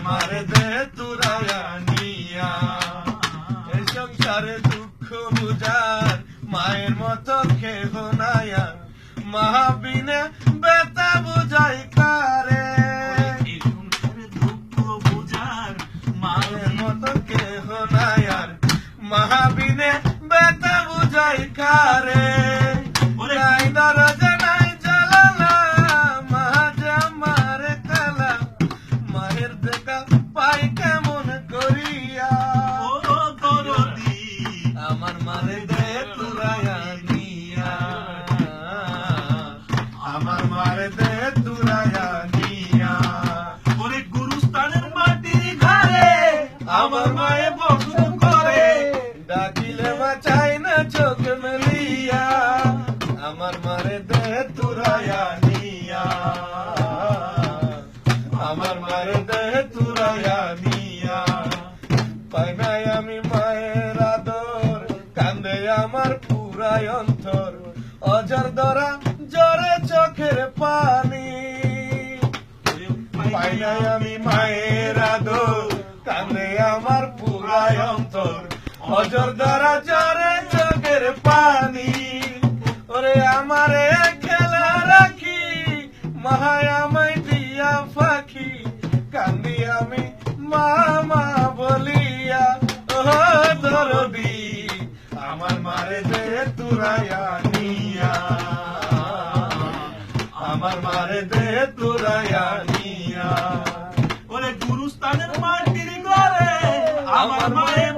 মারে দে তুরায়া নিয়া এই সংসারে দুঃখ বুঝার মায়ের মতো কেহ নাইয়া মহাবিনে বেতা বুঝাই কারে এই সংসারে দুঃখ বুঝার মায়ের মতো কেহ নাইয়ার মহাবিনে বেতা বুঝাই কারে নাই দরজা নাই জ্বালালা মাঝে মারে কালা মায়ের দেখা পাই কেমন করিয়া ও দরদি আমার মারে দে তুরায়া নিয়া আমার মারে দে তুরায়া নিয়া ওরে গুরুস্থানের মাটির ঘরে আমার মায়ে বকুল করে ডাকিলে বাঁচাই না চোখ মেলিয়া আমার মারে দে তুরায়া নিয়া আমার মারে দে তুরায়া নিয়া পাই নাই আমি মায়ের আদর কান্দে আমার পুরাই অন্তর অজর ধরা জরে চোখের পানি পাই নাই আমি মায়ের আদর কান্দে আমার পুরাই অন্তর অজর ধরা জরে চোখের পানি ওরে আমারে খেলা রাখি মাহায় আমায় দিয়া ফাঁকি কান্দি আমি মামা বলিয়া ও দরদি আমার মারে দে তুরায়া নিয়া আমার মারে দে তুরায়া নিয়া ওরে গুরুস্থানের মাটির ঘরে আমার মায়ের